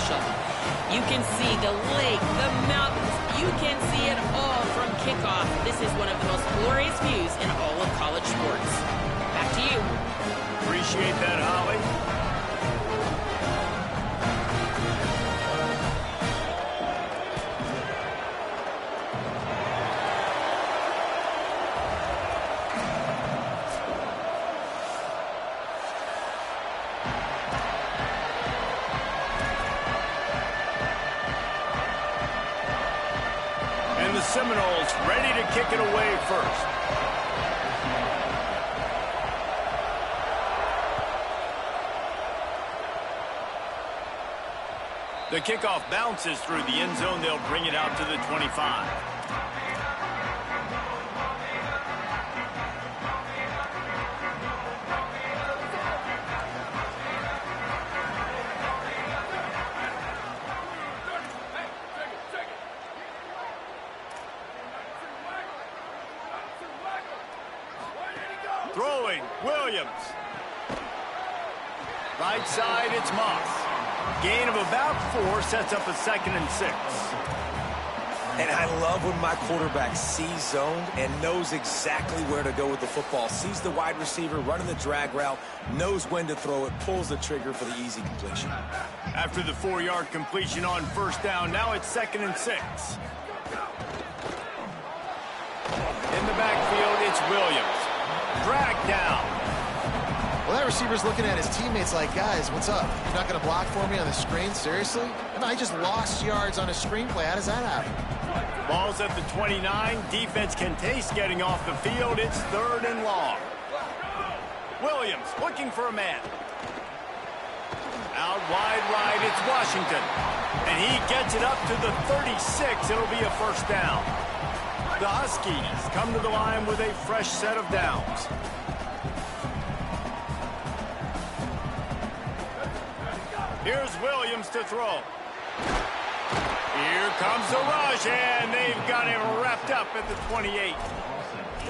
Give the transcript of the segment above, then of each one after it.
special. You can see the lake, the mountains. You can see it all from kickoff. This is one of the most glorious views in all of college sports. Back to you. Appreciate that, Holly. The Seminoles ready to kick it away first. The kickoff bounces through the end zone. They'll bring it out to the 25. Throwing, Williams. Right side, it's Moss. Gain of about 4 sets up a 2nd and 6. And I love when my quarterback sees zoned and knows exactly where to go with the football. Sees the wide receiver running the drag route, knows when to throw it, pulls the trigger for the easy completion. After the 4-yard completion on first down, now it's 2nd and 6. In the backfield, it's Williams. Drag down. Well, that receiver's looking at his teammates like, guys, what's up? You're not going to block for me on the screen? Seriously? And I just lost yards on a screenplay. How does that happen? Ball's at the 29. Defense can taste getting off the field. It's 3rd and long. Williams looking for a man. Out wide right, it's Washington. And he gets it up to the 36. It'll be a first down. The Huskies come to the line with a fresh set of downs. Here's Williams to throw. Here comes the rush, and they've got him wrapped up at the 28.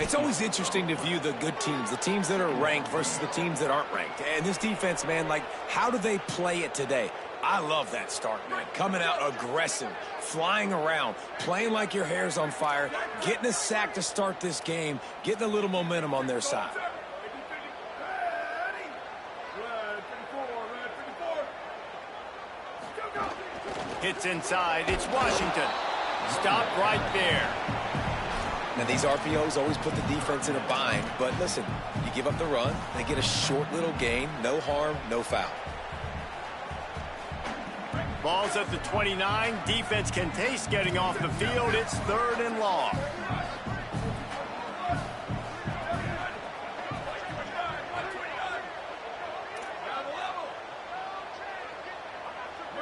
It's always interesting to view the good teams, the teams that are ranked versus the teams that aren't ranked. And this defense, man, like, how do they play it today? I love that start, man. Coming out aggressive, flying around, playing like your hair's on fire, getting a sack to start this game, getting a little momentum on their side. Hits inside. It's Washington. Stop right there. Now, these RPOs always put the defense in a bind. But listen, you give up the run, they get a short little gain. No harm, no foul. Ball's at the 29. Defense can taste getting off the field. It's 3rd and long.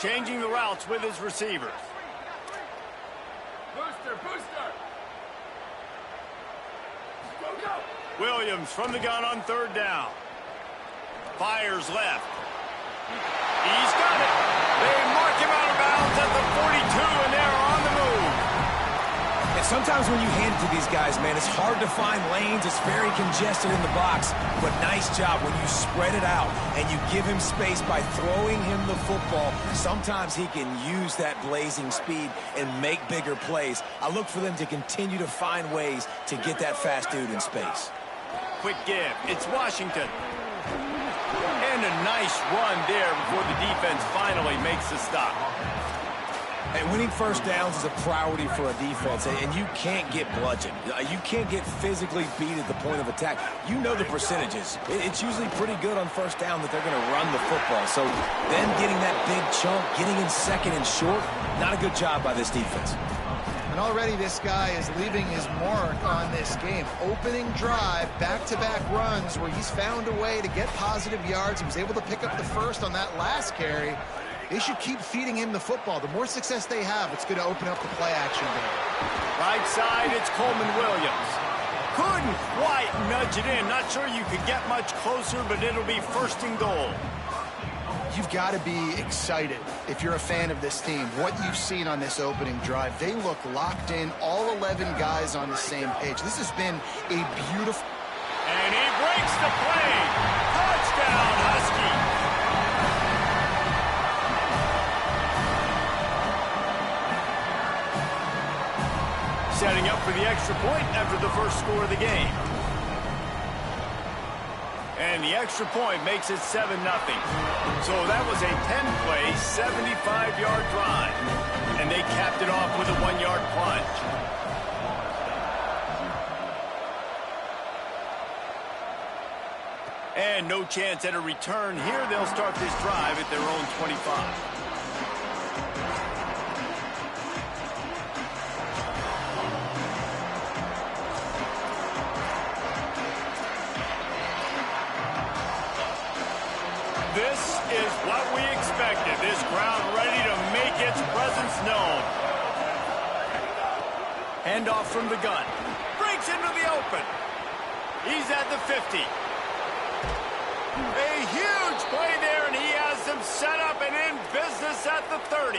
Changing the routes with his receivers. Booster. Williams from the gun on 3rd down. Fires left. He's got it. They mark him out of bounds at the 42, and they're on the move. And sometimes when you hand it to these guys, man, it's hard to find lanes. It's very congested in the box. But nice job when you spread it out and you give him space by throwing him the football. Sometimes he can use that blazing speed and make bigger plays. I look for them to continue to find ways to get that fast dude in space. Quick give. It's Washington. And a nice run there before the defense finally makes the stop. And winning first downs is a priority for a defense, and you can't get bludgeoned. You can't get physically beat at the point of attack. You know the percentages. It's usually pretty good on first down that they're going to run the football. So then getting that big chunk, getting in 2nd and short, not a good job by this defense. And already this guy is leaving his mark on this game. Opening drive, back-to-back runs where he's found a way to get positive yards. He was able to pick up the first on that last carry. They should keep feeding him the football. The more success they have, it's going to open up the play-action game. Right side, it's Coleman Williams. Couldn't quite nudge it in. Not sure you could get much closer, but it'll be 1st and goal. You've got to be excited if you're a fan of this team. What you've seen on this opening drive, they look locked in, all 11 guys on the same page. This has been a beautiful... And he breaks the play. Touchdown, Husky. setting up for the extra point after the first score of the game. And the extra point makes it 7-0. So that was a 10-play, 75-yard drive. And they capped it off with a 1-yard plunge. And no chance at a return here. They'll start this drive at their own 25. This is what we expected. This crowd ready to make its presence known. Handoff from the gun. Breaks into the open. He's at the 50. A huge play there, and he has them set up and in business at the 30.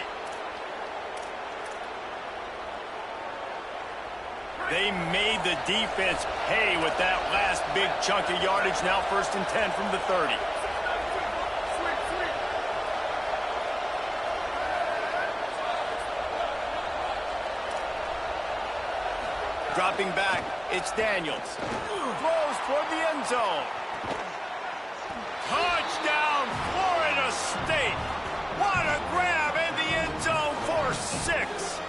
They made the defense pay with that last big chunk of yardage. Now 1st and 10 from the 30. Dropping back, it's Daniels. Throws toward the end zone. Touchdown, Florida State. What a grab in the end zone for 6.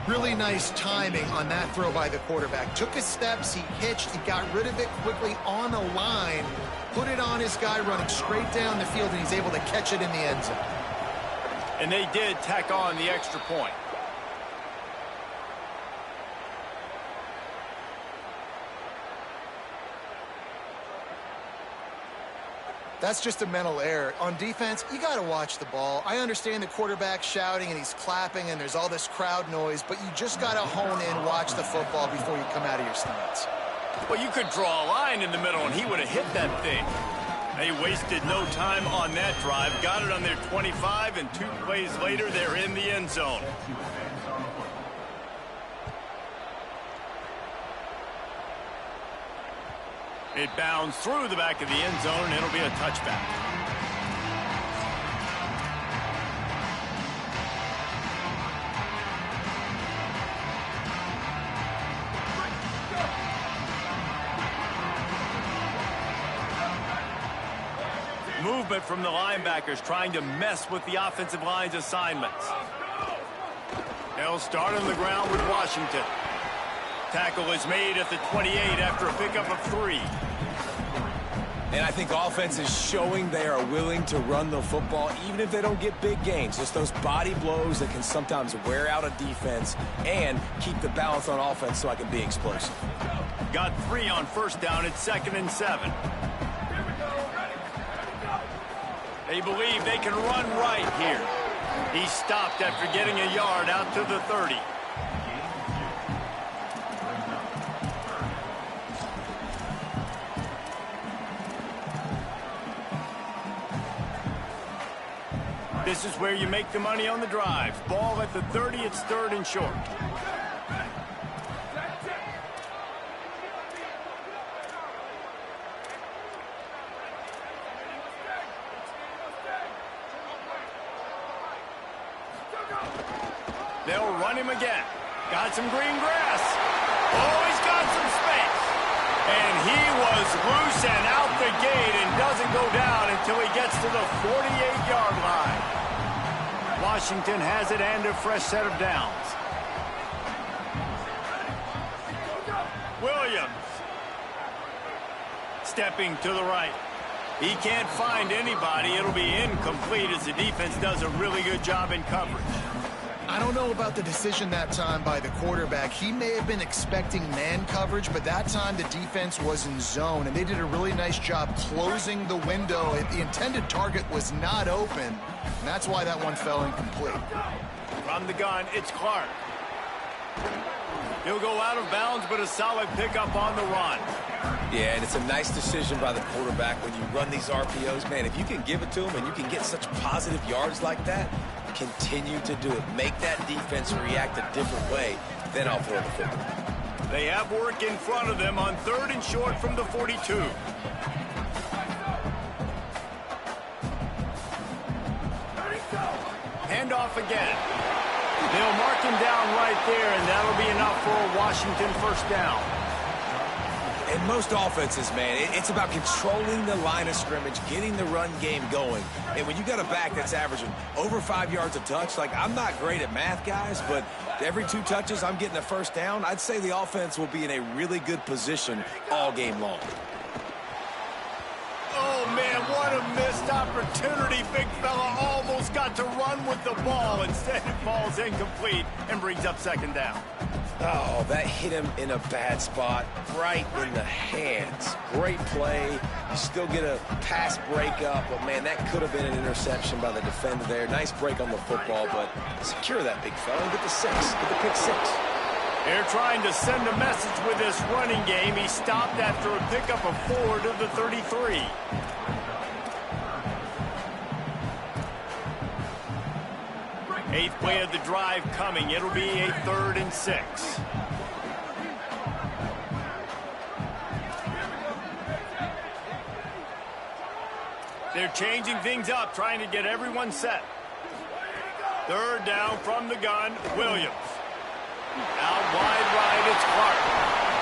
Really nice timing on that throw by the quarterback. Took his steps, he hitched, he got rid of it quickly on the line, put it on his guy running straight down the field, and he's able to catch it in the end zone. And they did tack on the extra point. That's just a mental error. On defense, you got to watch the ball. I understand the quarterback shouting and he's clapping and there's all this crowd noise, but you just got to hone in, watch the football before you come out of your stance. Well, you could draw a line in the middle and he would have hit that thing. They wasted no time on that drive. Got it on their 25, and 2 plays later, they're in the end zone. It bounds through the back of the end zone, and it'll be a touchback. Movement from the linebackers trying to mess with the offensive line's assignments. They'll start on the ground with Washington. Tackle is made at the 28 after a pickup of 3. And I think offense is showing they are willing to run the football, even if they don't get big gains. Just those body blows that can sometimes wear out a defense and keep the balance on offense so I can be explosive. Got 3 on 1st down. It's 2nd and 7. They believe they can run right here. He stopped after getting a yard out to the 30. This is where you make the money on the drive. Ball at the 30, it's 3rd and short. They'll run him again. Got some green grass. Oh, he's got some space. And he was loose and out the gate and doesn't go down until he gets to the 48-yard line. Washington has it and a fresh set of downs. Williams. Stepping to the right. He can't find anybody. It'll be incomplete as the defense does a really good job in coverage. I don't know about the decision that time by the quarterback. He may have been expecting man coverage, but that time the defense was in zone, and they did a really nice job closing the window. The intended target was not open, and that's why that one fell incomplete. From the gun, it's Clark. He'll go out of bounds, but a solid pickup on the run. Yeah, and it's a nice decision by the quarterback when you run these RPOs. Man, if you can give it to him and you can get such positive yards like that, continue to do it. Make that defense react a different way, then I'll throw the football. They have work in front of them on 3rd and short from the 42. Handoff again. They'll mark him down right there, and that'll be enough for a Washington first down. In most offenses, man, it's about controlling the line of scrimmage, getting the run game going. And when you got a back that's averaging over 5 yards a touch, like, I'm not great at math, guys, but every 2 touches I'm getting a first down, I'd say the offense will be in a really good position all game long. Oh, man, what a missed opportunity. Big fella almost got to run with the ball. Instead, it falls incomplete and brings up second down. Oh, that hit him in a bad spot, right in the hands. Great play. You still get a pass breakup, but, man, that could have been an interception by the defender there. Nice break on the football, but secure that big fella and get the 6. Get the pick 6. They're trying to send a message with this running game. He stopped after a pickup of 4 to the 33. Eighth play of the drive coming. It'll be a 3rd and 6. They're changing things up, trying to get everyone set. 3rd down from the gun, Williams. Out wide right, it's Clark.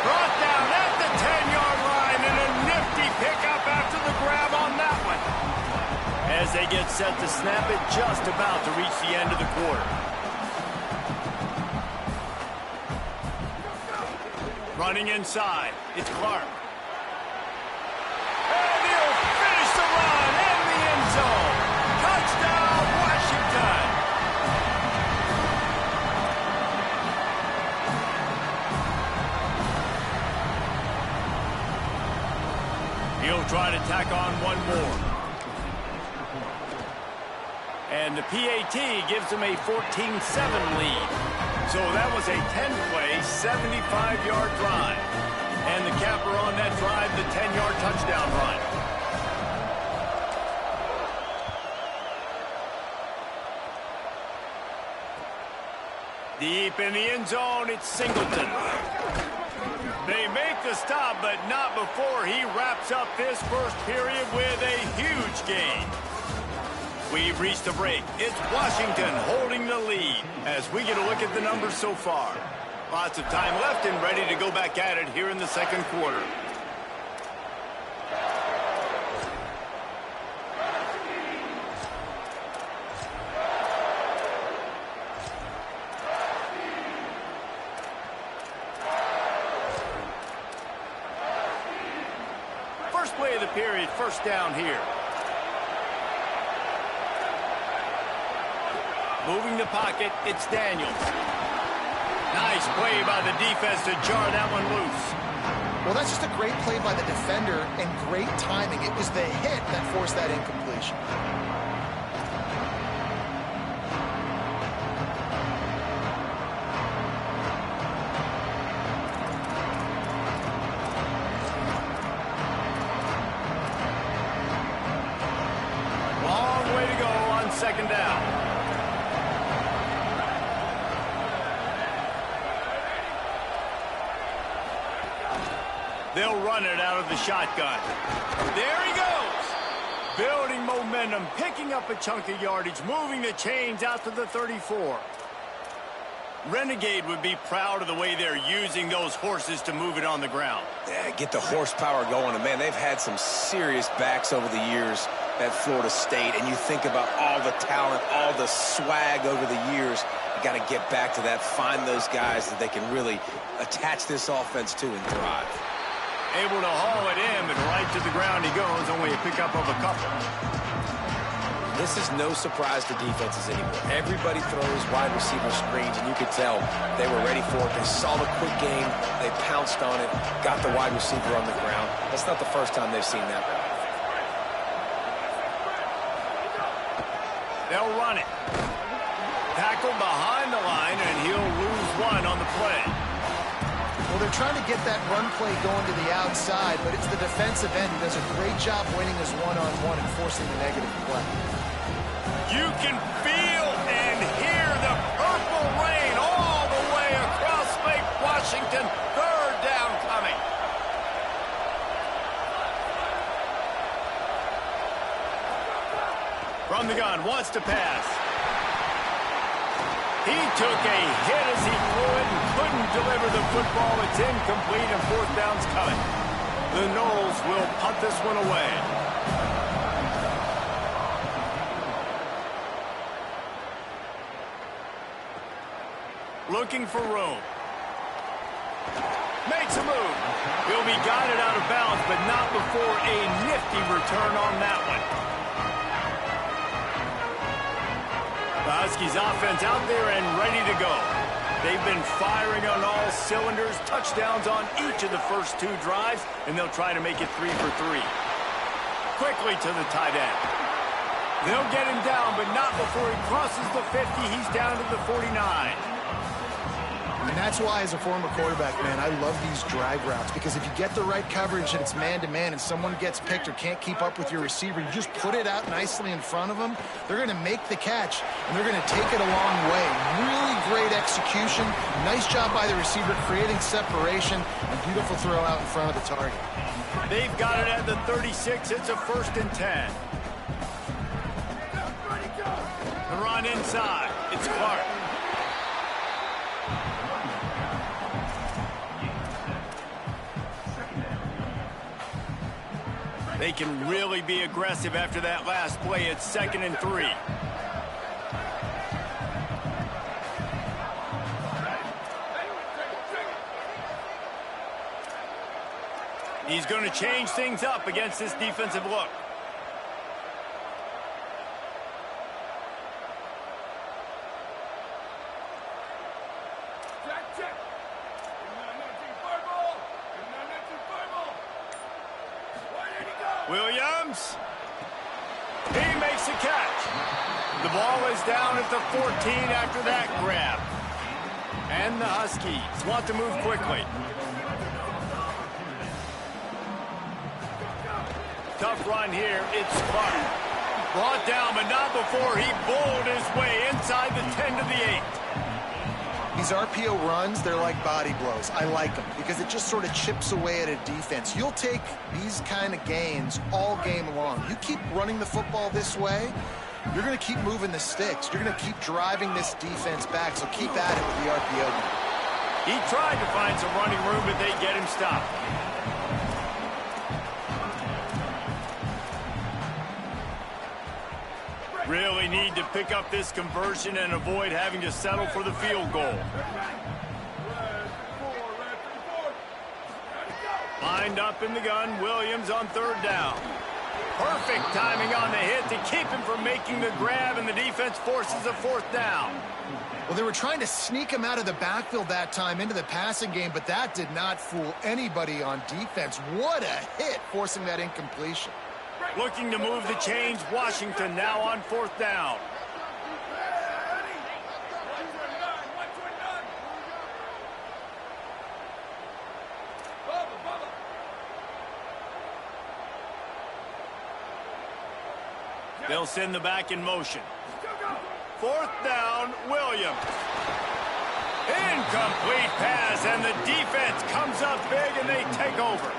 Brought down at the 10-yard line, and a nifty pickup after the grab on that one. As they get set to snap it, just about to reach the end of the quarter. Running inside, it's Clark. And he'll finish the run in the end zone. Touchdown, Washington. He'll try to tack on one more. And the PAT gives him a 14-7 lead. So that was a 10-play, 75-yard drive. And the capper on that drive, the 10-yard touchdown run. Deep in the end zone, it's Singleton. They make the stop, but not before he wraps up this first period with a huge gain. We've reached the break. It's Washington holding the lead as we get a look at the numbers so far. Lots of time left and ready to go back at it here in the second quarter. First play of the period, first down here. Moving the pocket, it's Daniels. Nice play by the defense to jar that one loose. Well, that's just a great play by the defender and great timing. It was the hit that forced that incompletion. Long way to go on second down. They'll run it out of the shotgun. There he goes. Building momentum, picking up a chunk of yardage, moving the chains out to the 34. Renegade would be proud of the way they're using those horses to move it on the ground. Yeah, get the horsepower going. And, man, they've had some serious backs over the years at Florida State. And you think about all the talent, all the swag over the years. You got to get back to that, find those guys that they can really attach this offense to and thrive. Able to haul it in, but right to the ground he goes, only a pickup of a couple. This is no surprise to defenses anymore. Everybody throws wide receiver screens, and you could tell they were ready for it. They saw the quick game. They pounced on it, got the wide receiver on the ground. That's not the first time they've seen that run. They'll run it. Tackle behind the line, and he'll lose one on the play. Well, they're trying to get that run play going to the outside, but it's the defensive end who does a great job winning his one-on-one and forcing the negative play. You can feel and hear the purple rain all the way across Lake Washington. Third down coming. From the gun, wants to pass. He took a hit as he threw it and couldn't deliver the football. It's incomplete and fourth down's coming. The Noles will punt this one away. Looking for room. Makes a move. He'll be guided out of bounds, but not before a nifty return on that one. The Huskies offense out there and ready to go. They've been firing on all cylinders, touchdowns on each of the first 2 drives, and they'll try to make it 3 for 3. Quickly to the tight end. They'll get him down, but not before he crosses the 50. He's down to the 49. And that's why, as a former quarterback, man, I love these drag routes, because if you get the right coverage and it's man-to-man and someone gets picked or can't keep up with your receiver, you just put it out nicely in front of them, they're going to make the catch, and they're going to take it a long way. Really great execution. Nice job by the receiver creating separation, and beautiful throw out in front of the target. They've got it at the 36. It's a 1st and 10. The run inside. It's Clark. They can really be aggressive after that last play. It's 2nd and 3. He's going to change things up against this defensive look. Williams. He makes a catch. The ball is down at the 14 after that grab. And the Huskies want to move quickly. Tough run here. It's Clark. Brought down, but not before he bowled his way inside the 10 to the 8. These RPO runs, they're like body blows. I like them because it just sort of chips away at a defense. You'll take these kind of gains all game long. You keep running the football this way, you're going to keep moving the sticks. You're going to keep driving this defense back, so keep at it with the RPO game. He tried to find some running room, but they get him stopped. Really need to pick up this conversion and avoid having to settle for the field goal. Lined up in the gun, Williams on 3rd down. Perfect timing on the hit to keep him from making the grab, and the defense forces a 4th down. Well, they were trying to sneak him out of the backfield that time into the passing game, but that did not fool anybody on defense. What a hit, forcing that incompletion. Looking to move the chains. Washington now on 4th down. They'll send the back in motion. 4th down, Williams. Incomplete pass, and the defense comes up big, and they take over.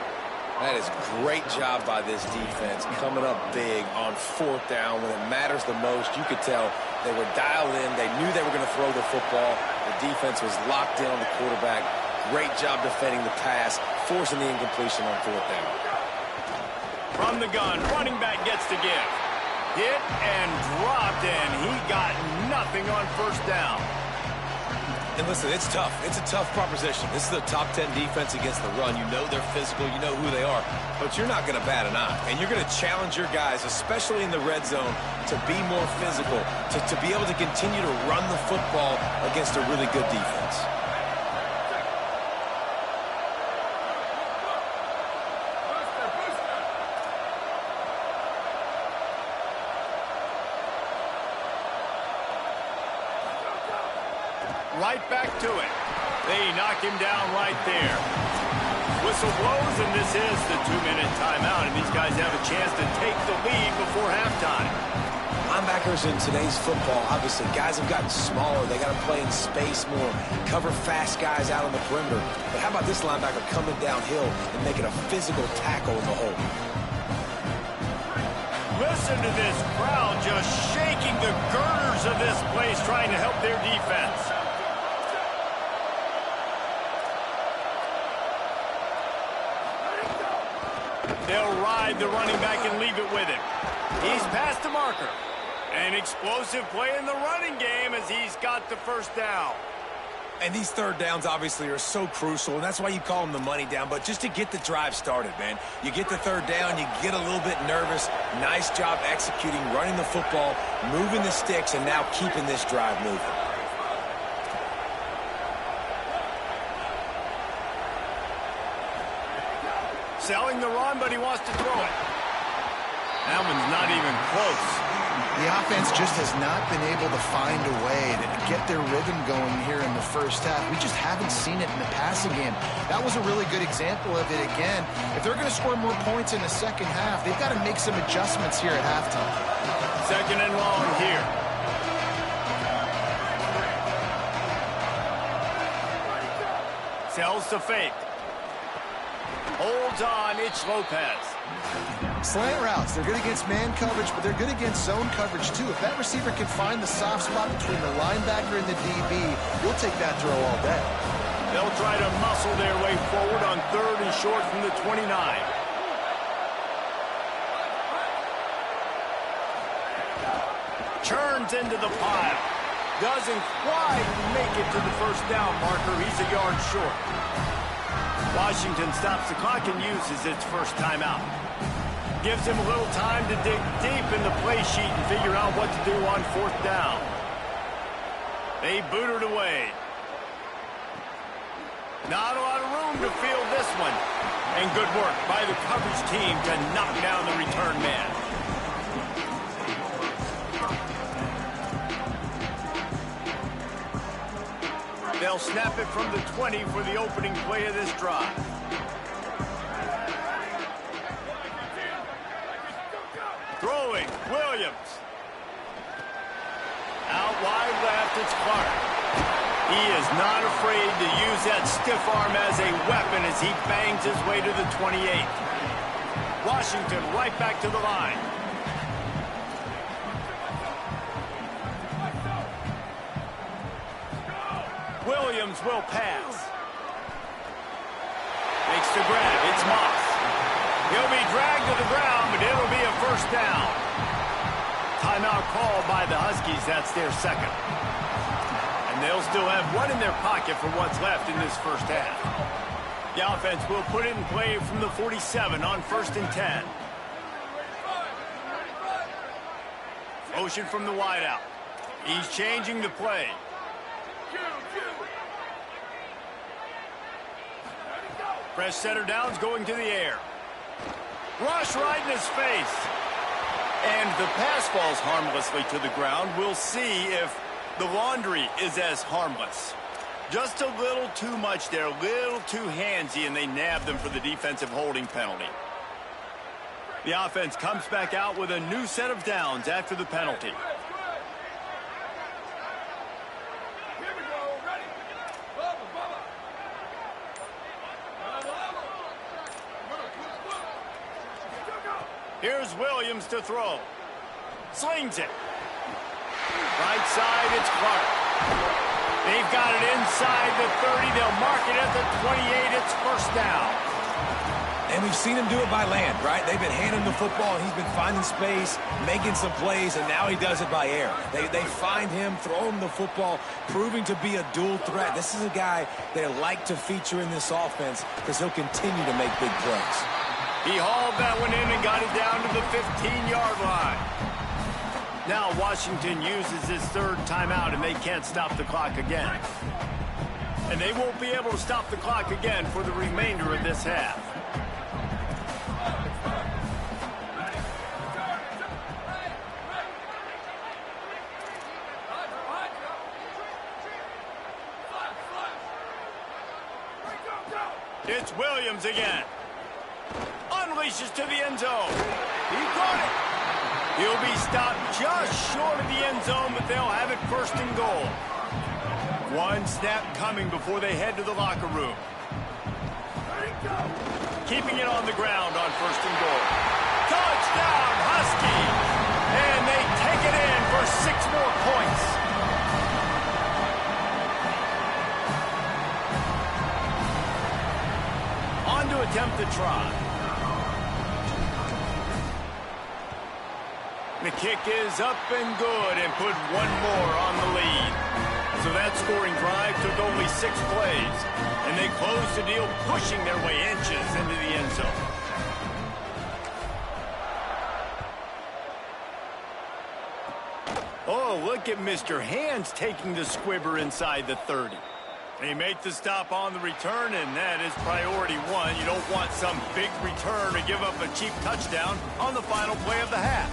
That is great job by this defense, coming up big on 4th down when it matters the most. You could tell they were dialed in. They knew they were going to throw the football. The defense was locked in on the quarterback. Great job defending the pass, forcing the incompletion on 4th down. From the gun, running back gets to give. Hit and dropped, and he got nothing on 1st down. And listen, it's tough. It's a tough proposition. This is a top 10 defense against the run. You know they're physical. You know who they are. But you're not going to bat an eye. And you're going to challenge your guys, especially in the red zone, to be more physical, to be able to continue to run the football against a really good defense. Right back to it. They knock him down right there. Whistle blows, and this is the 2-minute timeout, and these guys have a chance to take the lead before halftime. Linebackers in today's football, obviously, guys have gotten smaller. They got to play in space more, cover fast guys out on the perimeter. But how about this linebacker coming downhill and making a physical tackle in the hole? Listen to this crowd just shaking the girders of this place trying to help their defense. They'll ride the running back and leave it with him. He's past the marker. An explosive play in the running game as he's got the first down. And these third downs obviously are so crucial, and that's why you call them the money down. But just to get the drive started, man, you get the third down, you get a little bit nervous. Nice job executing, running the football, moving the sticks, and now keeping this drive moving. Selling the run, but he wants to throw it. That one's not even close. The offense just has not been able to find a way to get their rhythm going here in the first half. We just haven't seen it in the passing game. That was a really good example of it again. If they're going to score more points in the second half, they've got to make some adjustments here at halftime. Second and long here. Sells to fake. Holds on, it's Lopez. Slant routes, they're good against man coverage, but they're good against zone coverage too. If that receiver can find the soft spot between the linebacker and the DB, you'll take that throw all day. They'll try to muscle their way forward on 3rd and short from the 29. Churns into the pile. Doesn't quite make it to the first down marker. He's a yard short. Washington stops the clock and uses its first timeout. Gives him a little time to dig deep in the play sheet and figure out what to do on 4th down. They boot it away. Not a lot of room to field this one. And good work by the coverage team to knock down the return man. They'll snap it from the 20 for the opening play of this drive. Throwing, Williams. Out wide left, it's Clark. He is not afraid to use that stiff arm as a weapon as he bangs his way to the 28. Washington right back to the line. Williams will pass. Makes the grab. It's Moss. He'll be dragged to the ground, but it'll be a first down. Timeout called by the Huskies. That's their second. And they'll still have one in their pocket for what's left in this first half. The offense will put it in play from the 47 on 1st and 10. Motion from the wideout. He's changing the play. Fresh center downs going to the air. Rush right in his face. And the pass falls harmlessly to the ground. We'll see if the laundry is as harmless. Just a little too much there, a little too handsy, and they nab them for the defensive holding penalty. The offense comes back out with a new set of downs after the penalty. Here's Williams to throw. Slings it. Right side, it's Clark. They've got it inside the 30. They'll mark it at the 28. It's first down. And we've seen him do it by land, right? They've been handing the football, and he's been finding space, making some plays, and now he does it by air. They find him, throw him the football, proving to be a dual threat. This is a guy they like to feature in this offense because he'll continue to make big plays. He hauled that one in and got it down to the 15-yard line. Now Washington uses his 3rd timeout, and they can't stop the clock again. And they won't be able to stop the clock again for the remainder of this half. It's Williams again. Unleashes to the end zone. He caught it. He'll be stopped just short of the end zone, but they'll have it 1st and goal. One snap coming before they head to the locker room. Keeping it on the ground on 1st and goal. Touchdown, Huskies! And they take it in for 6 more points. attempt to try. The kick is up and good and put one more on the lead. So that scoring drive took only 6 plays, and they closed the deal, pushing their way inches into the end zone. Oh, look at Mr. Hands taking the squibber inside the 30. They make the stop on the return, and that is priority one. You don't want some big return to give up a cheap touchdown on the final play of the half.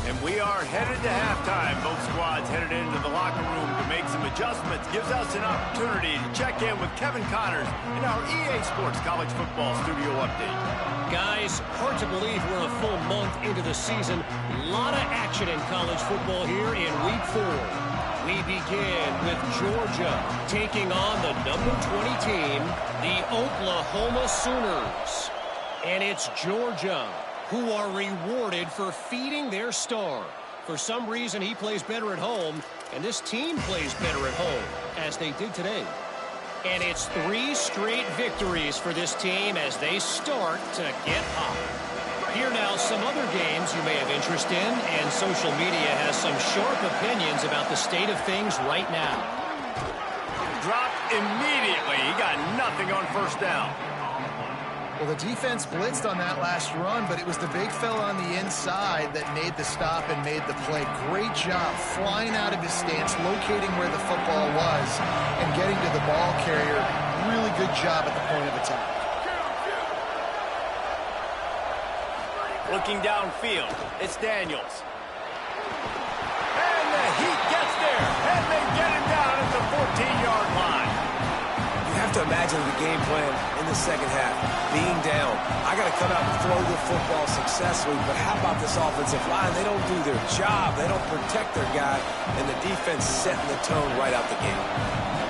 And we are headed to halftime. Both squads headed into the locker room to make some adjustments. Gives us an opportunity to check in with Kevin Connors in our EA Sports College Football Studio Update. Guys, hard to believe we're a full month into the season. A lot of action in college football here in Week 4. We begin with Georgia taking on the number 20 team, the Oklahoma Sooners. And it's Georgia who are rewarded for feeding their star. For some reason, he plays better at home, and this team plays better at home, as they did today. And it's 3 straight victories for this team as they start to get hot. Here now, some other games you may have interest in, and social media has some sharp opinions about the state of things right now. Dropped immediately. He got nothing on first down. Well, the defense blitzed on that last run, but it was the big fella on the inside that made the stop and made the play. Great job flying out of his stance, locating where the football was, and getting to the ball carrier. Really good job at the point of attack. Looking downfield, it's Daniels. And the heat gets there, and they get him down at the 14-yard line. You have to imagine the game plan in the second half. Being down, I got to come out and throw the football successfully, but how about this offensive line? They don't do their job. They don't protect their guy, and the defense setting the tone right out the gate.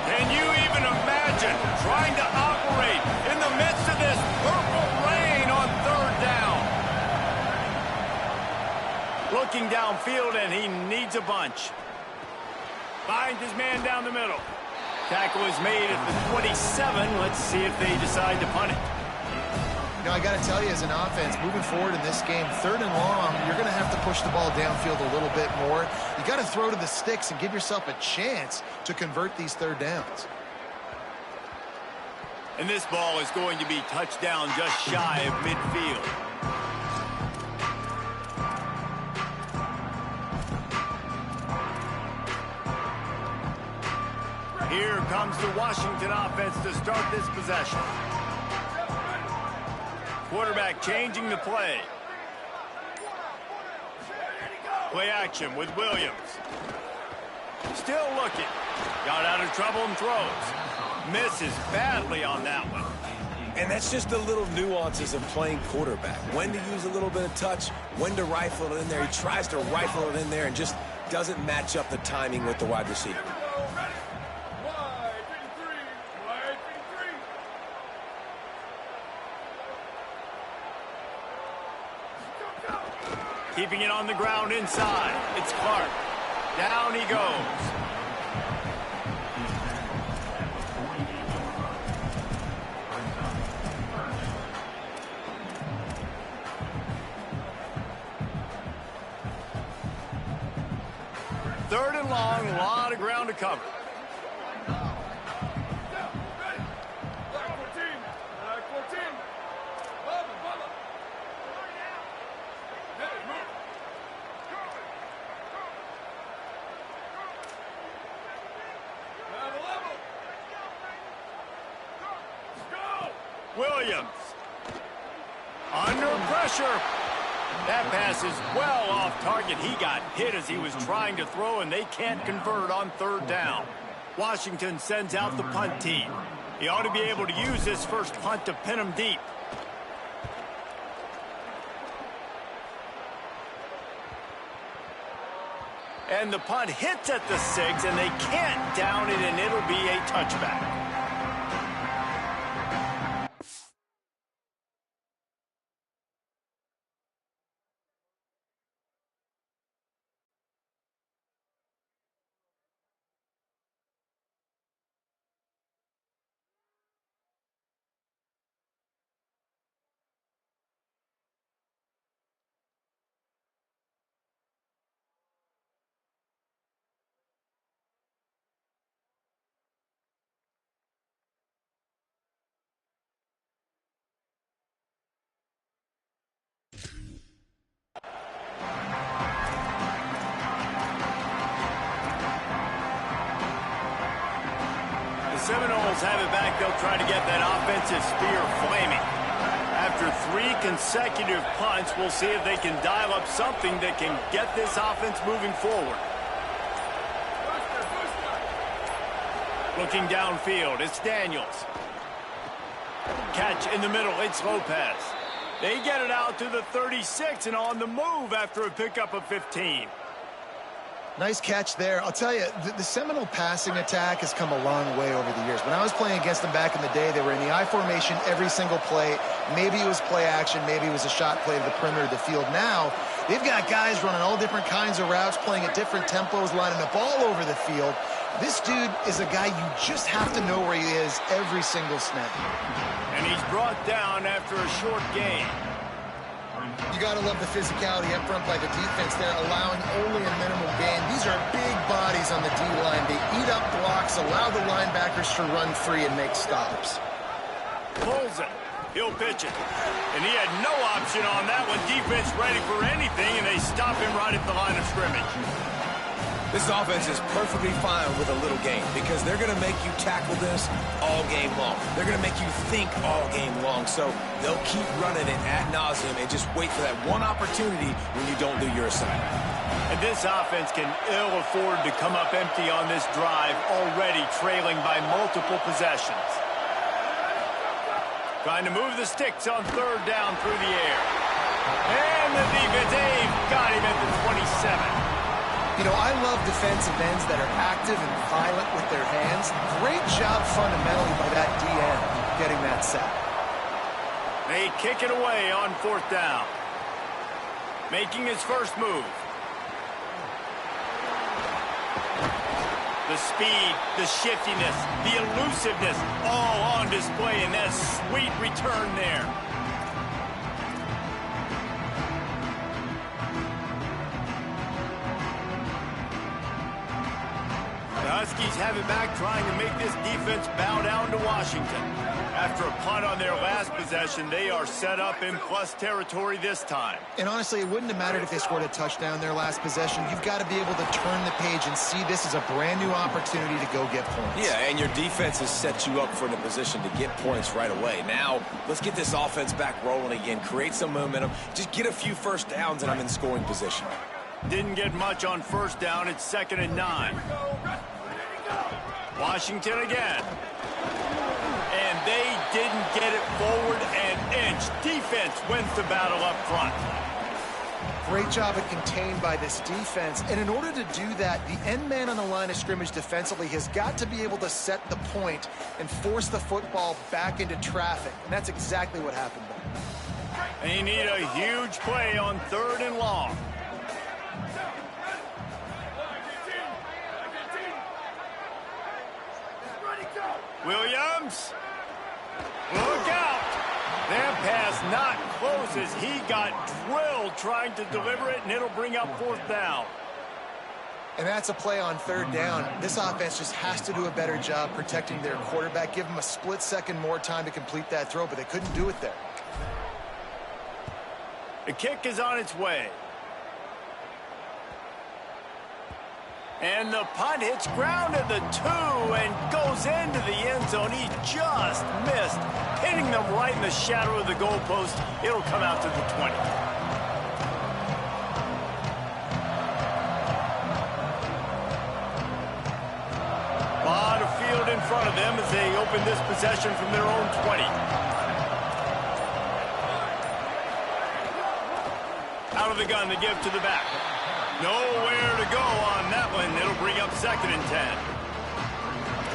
Can you even imagine trying to operate in the midst of this purple rain on third down? Looking downfield, and he needs a bunch. Finds his man down the middle. Tackle is made at the 27. Let's see if they decide to punt it. You know, I got to tell you, as an offense, moving forward in this game, 3rd and long, you're going to have to push the ball downfield a little bit more. You got to throw to the sticks and give yourself a chance to convert these 3rd downs. And this ball is going to be touchdown just shy of midfield. Here comes the Washington offense to start this possession. Quarterback changing the play. Play action with Williams. Still looking. Got out of trouble and throws. Misses badly on that one. And that's just the little nuances of playing quarterback. When to use a little bit of touch, when to rifle it in there. He tries to rifle it in there and just doesn't match up the timing with the wide receiver. Keeping it on the ground inside. It's Clark. Down he goes. Third and long, a lot of ground to cover. Williams. Under pressure. That pass is well off target. He got hit as he was trying to throw, and they can't convert on 3rd down. Washington sends out the punt team. He ought to be able to use this first punt to pin him deep. And the punt hits at the 6, and they can't down it, and it'll be a touchback. Seminoles have it back. They'll try to get that offensive spear flaming. After 3 consecutive punts, we'll see if they can dial up something that can get this offense moving forward. Looking downfield, it's Daniels. Catch in the middle, it's Lopez. They get it out to the 36 and on the move after a pickup of 15. Nice catch there. I'll tell you, the Seminole passing attack has come a long way over the years. When I was playing against them back in the day, they were in the I formation every single play. Maybe it was play action, maybe it was a shot play to the perimeter of the field. Now, they've got guys running all different kinds of routes, playing at different tempos, lining up all over the field. This dude is a guy you just have to know where he is every single snap. And he's brought down after a short gain. You got to love the physicality up front by the defense there, allowing only a minimal gain. These are big bodies on the D-line. They eat up blocks, allow the linebackers to run free and make stops. Pulls it. He'll pitch it. And he had no option on that one. Defense ready for anything, and they stop him right at the line of scrimmage. This offense is perfectly fine with a little game because they're going to make you tackle this all game long. They're going to make you think all game long. So they'll keep running it ad nauseum and just wait for that one opportunity when you don't do your assignment. And this offense can ill afford to come up empty on this drive, already trailing by multiple possessions. Trying to move the sticks on 3rd down through the air. And the defense, they've got him at the 27. You know, I love defensive ends that are active and violent with their hands. Great job fundamentally by that DN getting that sack. They kick it away on 4th down. Making his first move. The speed, the shiftiness, the elusiveness, all on display in that sweet return there. The Huskies have it back, trying to make this defense bow down to Washington. After a punt on their last possession, they are set up in plus territory this time. And honestly, it wouldn't have mattered if they scored a touchdown their last possession. You've got to be able to turn the page and see this as a brand new opportunity to go get points. Yeah, and your defense has set you up for the position to get points right away. Now, let's get this offense back rolling again, create some momentum, just get a few first downs, and I'm in scoring position. Didn't get much on 1st down. It's 2nd and 9. Washington again. And they didn't get it forward an inch. Defense wins the battle up front. Great job of contained by this defense. And in order to do that, the end man on the line of scrimmage defensively has got to be able to set the point and force the football back into traffic. And that's exactly what happened there. They need a huge play on 3rd and long. Williams, look out. That pass not close as he got drilled trying to deliver it, and it'll bring up 4th down. And that's a play on 3rd down. This offense just has to do a better job protecting their quarterback. Give them a split second more time to complete that throw, but they couldn't do it there. The kick is on its way. And the punt hits ground at the 2 and goes into the end zone. He just missed, hitting them right in the shadow of the goalpost. It'll come out to the 20. A lot of field in front of them as they open this possession from their own 20. Out of the gun to give to the back. Nowhere to go on that one. It'll bring up 2nd and 10.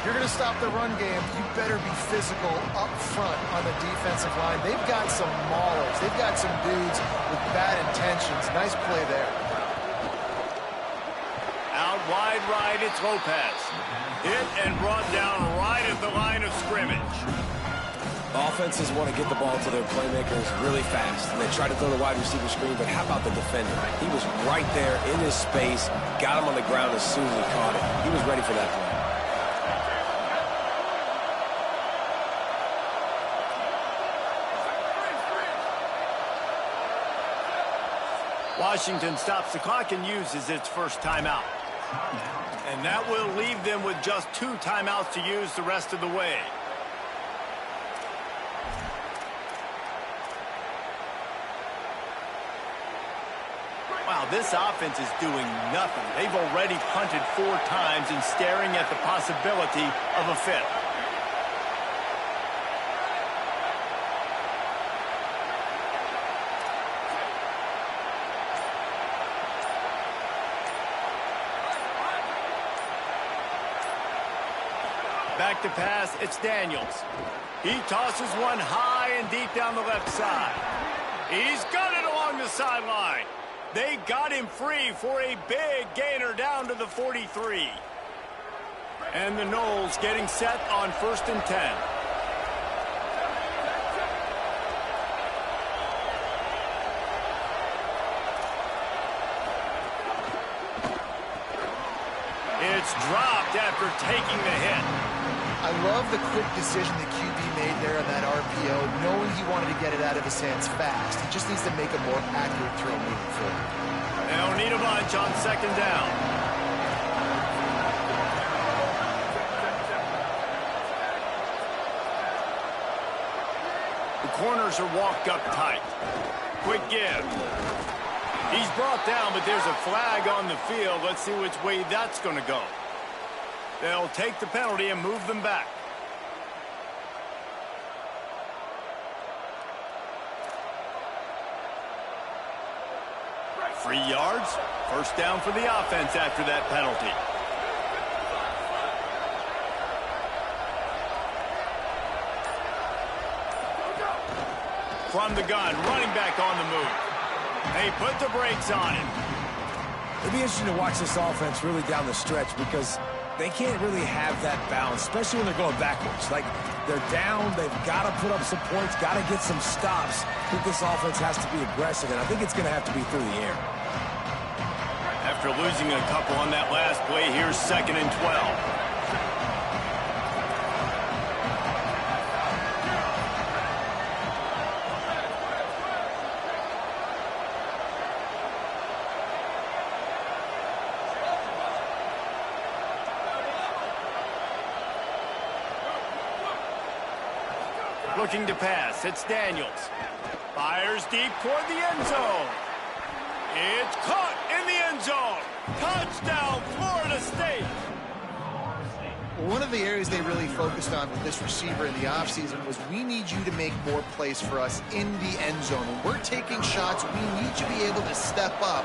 If you're going to stop the run game, you better be physical up front on the defensive line. They've got some maulers. They've got some dudes with bad intentions. Nice play there. Out wide right, it's Lopez. Hit and brought down right at the line of scrimmage. Offenses want to get the ball to their playmakers really fast, and they try to throw the wide receiver screen, but how about the defender? He was right there in his space, got him on the ground as soon as he caught it. He was ready for that play. Washington stops the clock and uses its first timeout. And that will leave them with just 2 timeouts to use the rest of the way. Wow, this offense is doing nothing. They've already punted 4 times and staring at the possibility of a 5th. Back to pass, it's Daniels. He tosses one high and deep down the left side. He's got it along the sideline. They got him free for a big gainer down to the 43. And the Noles getting set on 1st and 10. It's dropped after taking the hit. I love the quick decision the QB made there on that RPO, knowing he wanted to get it out of his hands fast. He just needs to make a more accurate throw moving forward. They don't need a bunch on 2nd down. The corners are walked up tight. Quick give. He's brought down, but there's a flag on the field. Let's see which way that's going to go. They'll take the penalty and move them back. Free yards. 1st down for the offense after that penalty. From the gun, running back on the move. They put the brakes on him. It'll be interesting to watch this offense really down the stretch because they can't really have that balance, especially when they're going backwards. Like, they're down, they've got to put up some points, got to get some stops. I think this offense has to be aggressive, and I think it's going to have to be through the air. After losing a couple on that last play, here's 2nd and 12. Looking to pass, it's Daniels. Fires deep toward the end zone. It's caught in the end zone. Touchdown, Florida State. One of the areas they really focused on with this receiver in the offseason was we need you to make more plays for us in the end zone. When we're taking shots, we need you to be able to step up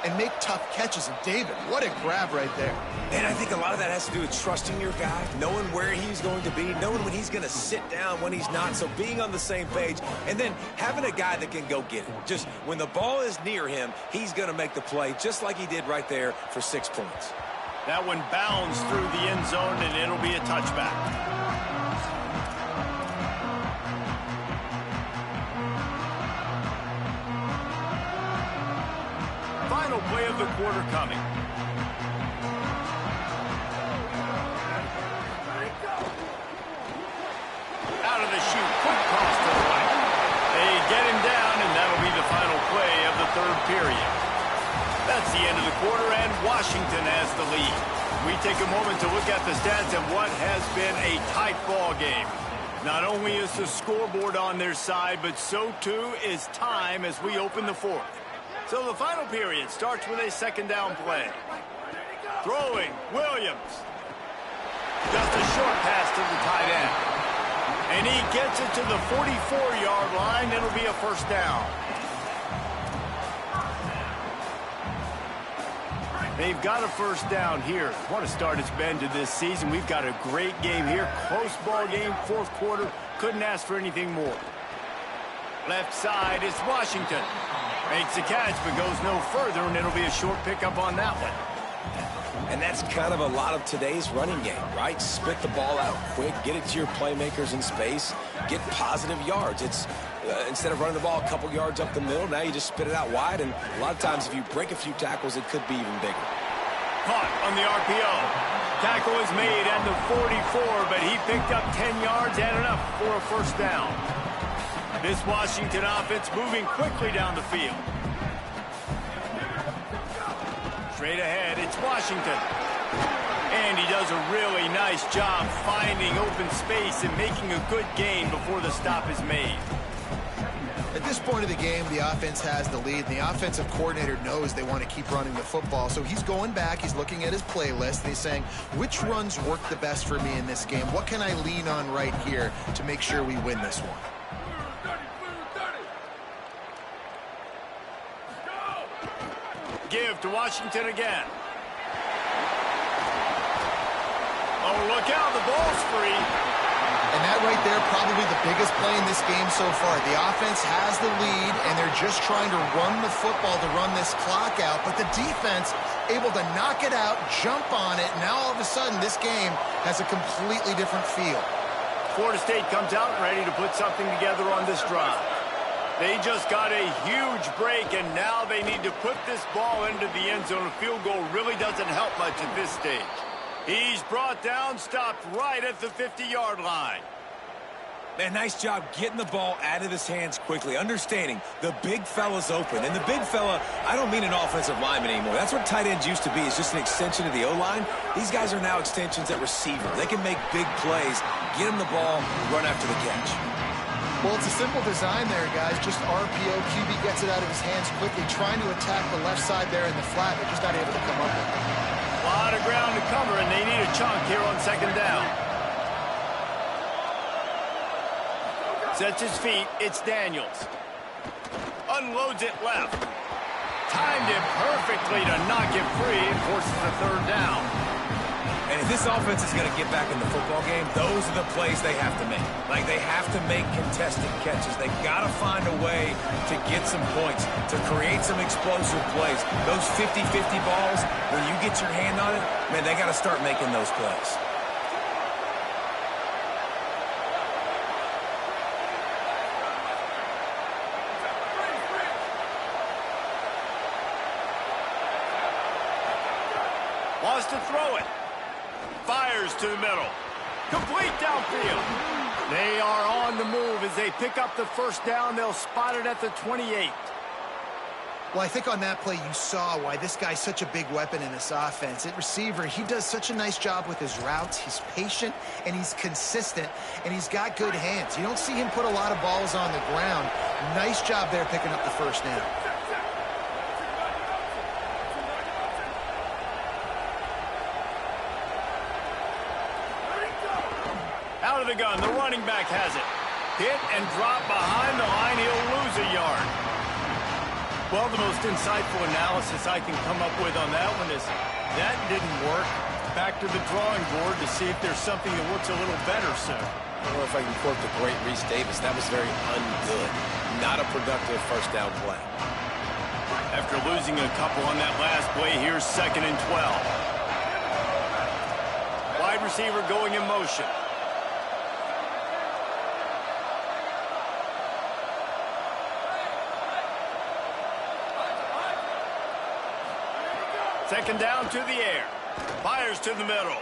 and make tough catches. And David, what a grab right there. And I think a lot of that has to do with trusting your guy, knowing where he's going to be, knowing when he's going to sit down, when he's not, so being on the same page, and then having a guy that can go get it. Just when the ball is near him, he's going to make the play, just like he did right there for 6 points. That one bounds through the end zone, and it'll be a touchback. Final play of the quarter coming. Out of the chute, quick cross to the right. They get him down, and that'll be the final play of the 3rd period. That's the end of the quarter, and Washington has the lead. We take a moment to look at the stats of what has been a tight ball game. Not only is the scoreboard on their side, but so too is time as we open the 4th. So the final period starts with a 2nd down play. Throwing, Williams. Just a short pass to the tight end. And he gets it to the 44-yard line. It'll be a 1st down. They've got a 1st down here. What a start it's been to this season. We've got a great game here. Close ball game, 4th quarter. Couldn't ask for anything more. Left side is Washington. Makes the catch, but goes no further, and it'll be a short pickup on that one. And that's kind of a lot of today's running game, right? Spit the ball out quick, get it to your playmakers in space, get positive yards. It's instead of running the ball a couple yards up the middle, now you just spit it out wide, and a lot of times if you break a few tackles, it could be even bigger. Caught on the RPO. Tackle is made at the 44, but he picked up 10 yards and enough for a 1st down. This Washington offense moving quickly down the field. Straight ahead, it's Washington. And he does a really nice job finding open space and making a good gain before the stop is made. At this point of the game, the offense has the lead. The offensive coordinator knows they want to keep running the football. So he's going back, he's looking at his playlist, and he's saying, which runs work the best for me in this game? What can I lean on right here to make sure we win this one? Give to Washington again. Oh, look out, the ball's free. And that right there, probably the biggest play in this game so far. The offense has the lead, and they're just trying to run the football to run this clock out. But the defense able to knock it out, jump on it. Now all of a sudden, this game has a completely different feel. Florida State comes out ready to put something together on this drive. They just got a huge break, and now they need to put this ball into the end zone. A field goal really doesn't help much at this stage. He's brought down, stopped right at the 50-yard line. Man, nice job getting the ball out of his hands quickly, understanding the big fella's open. And the big fella, I don't mean an offensive lineman anymore. That's what tight ends used to be, is just an extension of the O-line. These guys are now extensions at receiver. They can make big plays, get him the ball, run after the catch. Well, it's a simple design there, guys. Just RPO. QB gets it out of his hands quickly, trying to attack the left side there in the flat, but just not able to come up with it. A lot of ground to cover, and they need a chunk here on second down. Sets his feet. It's Daniels. Unloads it left. Timed it perfectly to knock it free and forces a third down. And if this offense is going to get back in the football game, those are the plays they have to make. Like, they have to make contested catches. They've got to find a way to get some points, to create some explosive plays. Those 50-50 balls, when you get your hand on it, man, they got to start making those plays. Wants to throw it. Fires to the middle. Complete downfield. They are on the move as they pick up the first down. They'll spot it at the 28. Well, I think on that play you saw why this guy's such a big weapon in this offense. At receiver, he does such a nice job with his routes. He's patient, and he's consistent, and he's got good hands. You don't see him put a lot of balls on the ground. Nice job there picking up the first down. Out of the gun, the running back has it. Hit and drop behind the line. He'll lose a yard. Well, the most insightful analysis I can come up with on that one is that didn't work. Back to the drawing board to see if there's something that works a little better, sir. I don't know if I can quote the great Reese Davis. That was very ungood. Not a productive first down play. After losing a couple on that last play, here's 2nd and 12. Wide receiver going in motion. Second down to the air. Fires to the middle.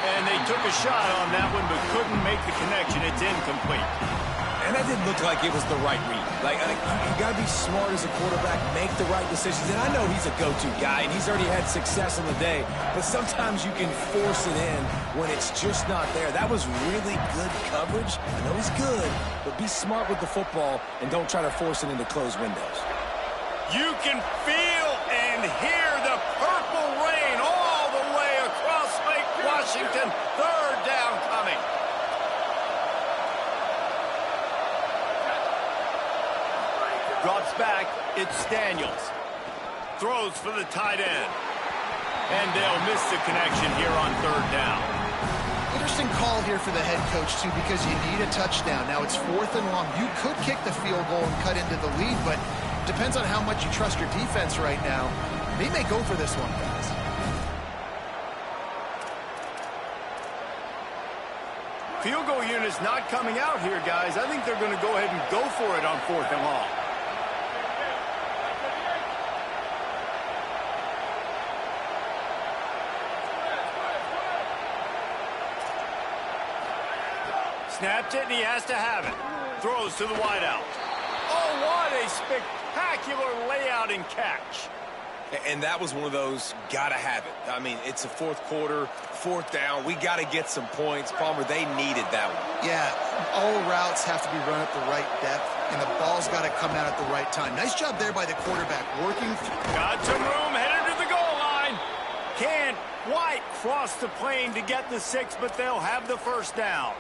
And they took a shot on that one, but couldn't make the connection. It's incomplete. And that didn't look like it was the right read. Like, you got to be smart as a quarterback, make the right decisions. And I know he's a go-to guy, and he's already had success in the day. But sometimes you can force it in when it's just not there. That was really good coverage. I know he's good, but be smart with the football and don't try to force it into closed windows. You can feel and hear the purple rain all the way across Lake Washington. Third down coming. Drops back. It's Daniels. Throws for the tight end. And they'll miss the connection here on third down. Interesting call here for the head coach, too, because you need a touchdown. Now it's 4th and long. You could kick the field goal and cut into the lead, but depends on how much you trust your defense right now. They may go for this one, guys. Field goal unit's not coming out here, guys. I think they're going to go ahead and go for it on 4th and long. Snapped it, and he has to have it. Throws to the wideout. Oh, what a spectacular layout and catch. And that was one of those gotta have it. I mean, it's a fourth quarter, fourth down. We got to get some points. Palmer, they needed that one. Yeah, all routes have to be run at the right depth, and the ball's got to come out at the right time. Nice job there by the quarterback, working. Got some room, headed to the goal line. Can't quite cross the plane to get the 6, but they'll have the first down.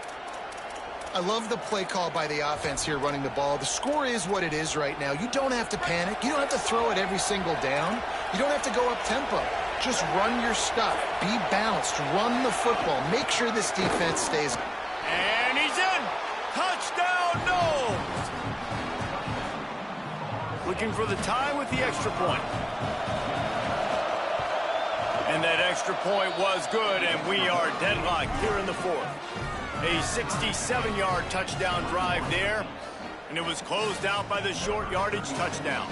I love the play call by the offense here running the ball. The score is what it is right now. You don't have to panic. You don't have to throw it every single down. You don't have to go up tempo. Just run your stuff. Be balanced. Run the football. Make sure this defense stays. And he's in. Touchdown, Knowles. Looking for the tie with the extra point. And that extra point was good, and we are deadlocked here in the fourth. A 67-yard touchdown drive there, and it was closed out by the short yardage touchdown.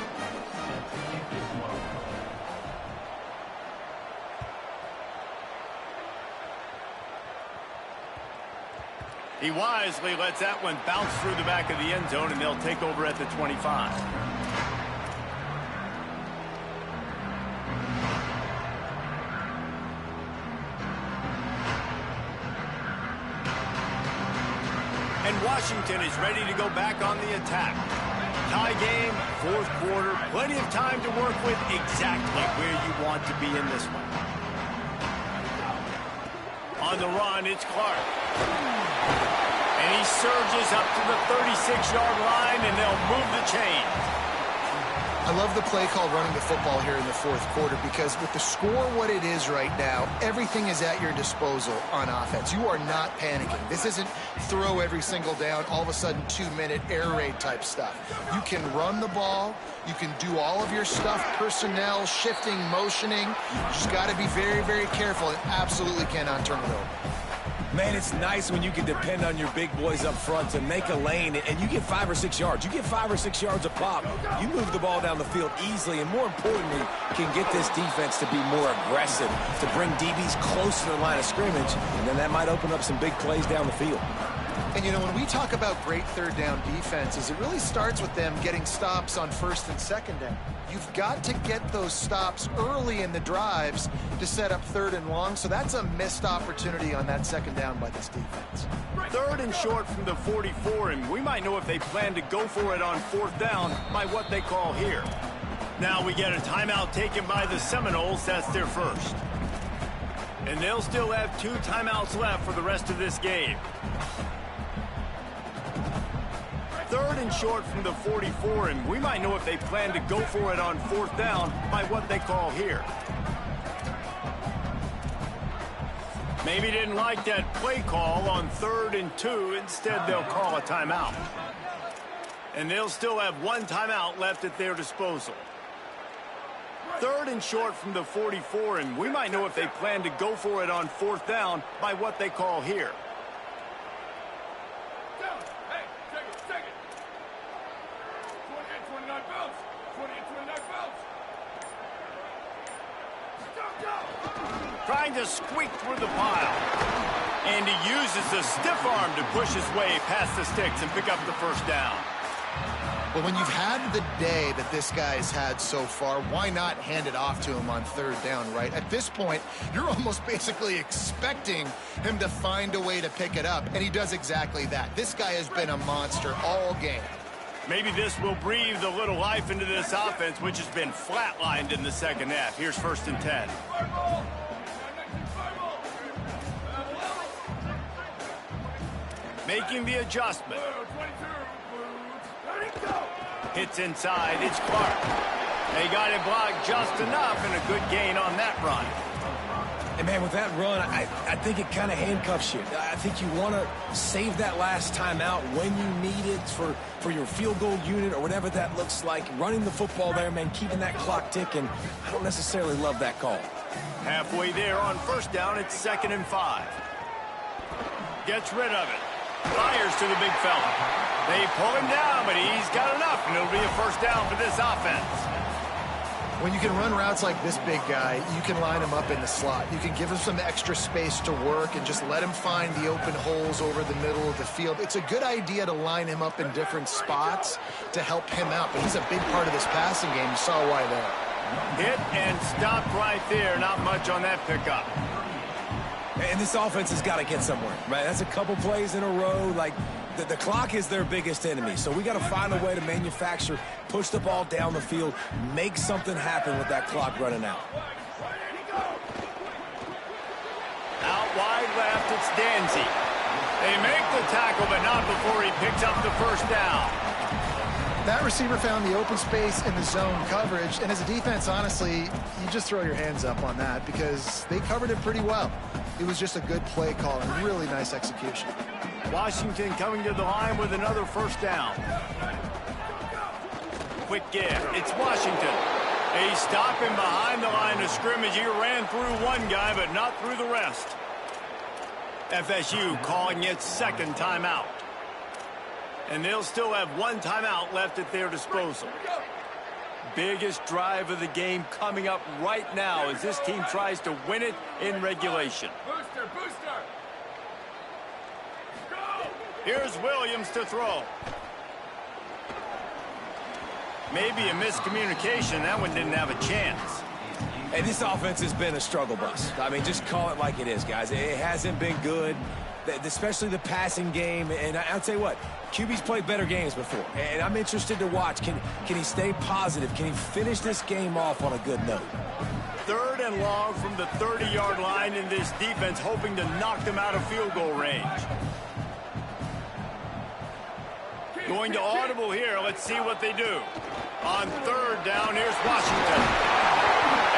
He wisely lets that one bounce through the back of the end zone, and they'll take over at the 25. And Washington is ready to go back on the attack. Tie game, fourth quarter, plenty of time to work with, exactly where you want to be in this one. On the run, it's Clark. And he surges up to the 36-yard line, and they'll move the chains. I love the play call running the football here in the fourth quarter, because with the score what it is right now, everything is at your disposal on offense. You are not panicking. This isn't throw every single down, all of a sudden 2-minute air raid type stuff. You can run the ball. You can do all of your stuff, personnel, shifting, motioning. You just got to be very, very careful and absolutely cannot turn it over. Man, it's nice when you can depend on your big boys up front to make a lane, and you get 5 or 6 yards. You get 5 or 6 yards a pop. You move the ball down the field easily, and more importantly, can get this defense to be more aggressive, to bring DBs close to the line of scrimmage, and then that might open up some big plays down the field. And, you know, when we talk about great third down defenses, it really starts with them getting stops on first and second down. You've got to get those stops early in the drives to set up third and long, so that's a missed opportunity on that second down by this defense. Third and short from the 44, and we might know if they plan to go for it on fourth down by what they call here. Now we get a timeout taken by the Seminoles. That's their first. And they'll still have 2 timeouts left for the rest of this game. Third and short from the 44, and we might know if they plan to go for it on fourth down by what they call here. Maybe didn't like that play call on 3rd and 2. Instead, they'll call a timeout. And they'll still have 1 timeout left at their disposal. Third and short from the 44, and we might know if they plan to go for it on fourth down by what they call here. Trying to squeak through the pile. And he uses the stiff arm to push his way past the sticks and pick up the first down. Well, when you've had the day that this guy's had so far, why not hand it off to him on third down, right? At this point, you're almost basically expecting him to find a way to pick it up, and he does exactly that. This guy has been a monster all game. Maybe this will breathe a little life into this offense, which has been flatlined in the second half. Here's 1st and 10. Making the adjustment. Hits inside. It's Clark. They got it blocked just enough, and a good gain on that run. And, man, with that run, I think it kind of handcuffs you. I think you want to save that last timeout when you need it for your field goal unit or whatever that looks like. Running the football there, man, keeping that clock ticking. I don't necessarily love that call. Halfway there on first down, it's 2nd and 5. Gets rid of it. Fires to the big fella. They pull him down, but he's got enough, and it'll be a first down for this offense. When you can run routes like this big guy, you can line him up in the slot. You can give him some extra space to work and just let him find the open holes over the middle of the field. It's a good idea to line him up in different spots to help him out, but he's a big part of this passing game. You saw why there. Hit and stopped right there. Not much on that pickup. And this offense has got to get somewhere, right? That's a couple plays in a row. Like, the clock is their biggest enemy. So we got to find a way to manufacture, push the ball down the field, make something happen with that clock running out. Out wide left, it's Danzy. They make the tackle, but not before he picks up the first down. That receiver found the open space in the zone coverage, and as a defense, honestly, you just throw your hands up on that because they covered it pretty well. It was just a good play call and really nice execution. Washington coming to the line with another first down. Quick give. It's Washington. They stop him behind the line of scrimmage. He ran through one guy, but not through the rest. FSU calling its second timeout. And they'll still have one timeout left at their disposal. Biggest drive of the game coming up right now as this team tries to win it in regulation. Booster! Here's Williams to throw. Maybe a miscommunication. That one didn't have a chance. And this offense has been a struggle bus. I mean, just call it like it is, guys. It hasn't been good, especially the passing game. And I'll tell you what, QB's played better games before. And I'm interested to watch. Can he stay positive? Can he finish this game off on a good note? 3rd and long from the 30-yard line in this defense, hoping to knock them out of field goal range. Going to audible here. Let's see what they do. On 3rd down, here's Washington.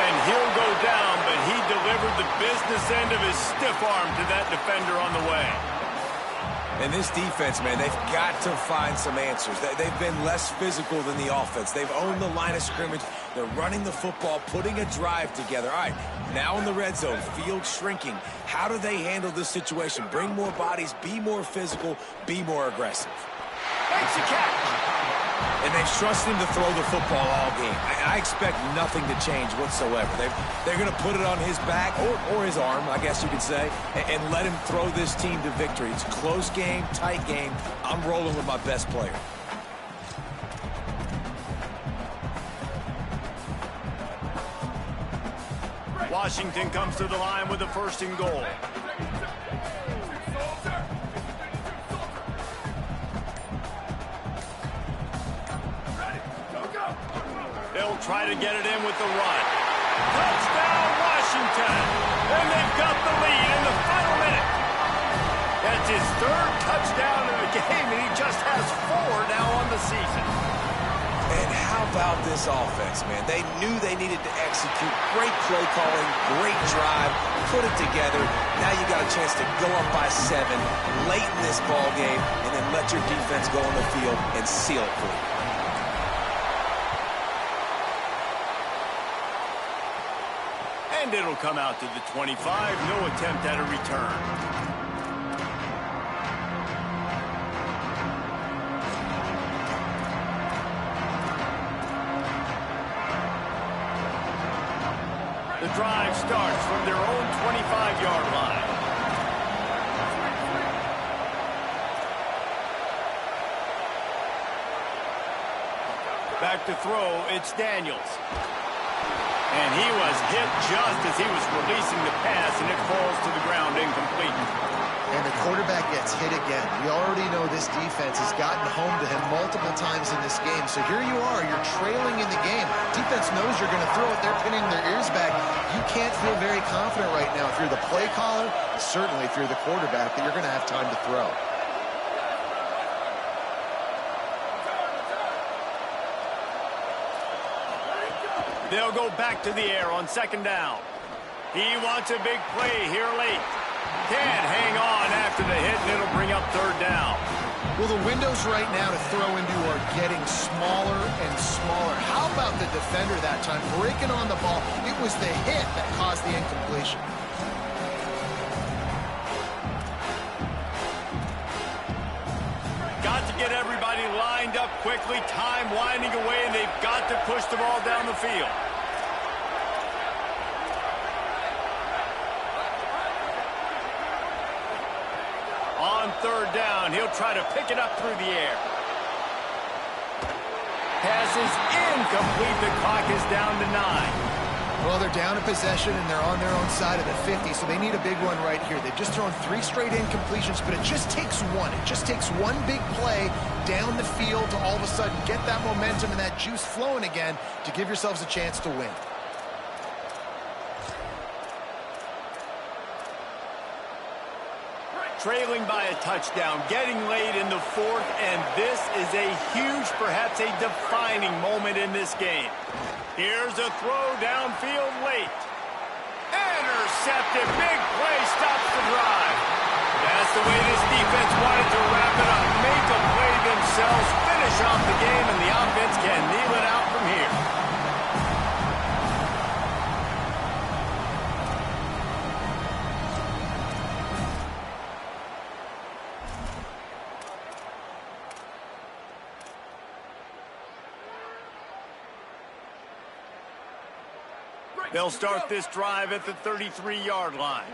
And he'll go down, but he delivered the business end of his stiff arm to that defender on the way. And this defense, man, they've got to find some answers. They've been less physical than the offense. They've owned the line of scrimmage. They're running the football, putting a drive together. All right, now in the red zone, field shrinking. How do they handle this situation? Bring more bodies, be more physical, be more aggressive. Makes a catch. And they've trusted him to throw the football all game. I expect nothing to change whatsoever. They're going to put it on his back, or his arm, I guess you could say, and let him throw this team to victory. It's a close game, tight game. I'm rolling with my best player. Washington comes to the line with a 1st and goal. They'll try to get it in with the run. Touchdown, Washington! And they've got the lead in the final minute. That's his 3rd touchdown in the game, and he just has 4 now on the season. And how about this offense, man? They knew they needed to execute. Great play calling, great drive, put it together. Now you got a chance to go up by 7 late in this ball game, and then let your defense go on the field and seal it for you. And it'll come out to the 25. No attempt at a return. The drive starts from their own 25-yard line. Back to throw, it's Daniels. And he was hit just as he was releasing the pass, and it falls to the ground incomplete. And the quarterback gets hit again. We already know this defense has gotten home to him multiple times in this game. So here you are, you're trailing in the game. Defense knows you're going to throw it. They're pinning their ears back. You can't feel very confident right now if you're the play caller, certainly if you're the quarterback, that you're going to have time to throw. They'll go back to the air on 2nd down. He wants a big play here late. Can't hang on after the hit, and it'll bring up 3rd down. Well, the windows right now to throw into are getting smaller and smaller. How about the defender that time breaking on the ball? It was the hit that caused the incompletion. Got to get everybody lined up quickly. Time winding away, and they've got to push the ball down the field. On 3rd down, he'll try to pick it up through the air. pass is incomplete. The clock is down to 9. Well, they're down in possession, and they're on their own side of the 50, so they need a big one right here. They've just thrown 3 straight incompletions, but it just takes one. It just takes one big play down the field to all of a sudden get that momentum and that juice flowing again to give yourselves a chance to win. Trailing by a touchdown, getting late in the 4th, and this is a huge, perhaps a defining moment in this game. Here's a throw downfield late. Intercepted. Big play stops the drive. That's the way this defense wanted to wrap it up. Make a play themselves, finish off the game, and the offense can kneel it out from here. They'll start this drive at the 33-yard line.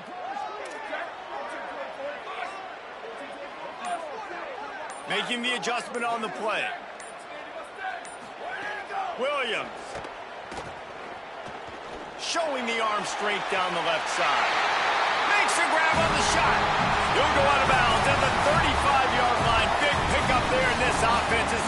Making the adjustment on the play. Williams. Showing the arm strength down the left side. Makes a grab on the shot. He'll go out of bounds at the 35-yard line. Big pickup there, and this offense is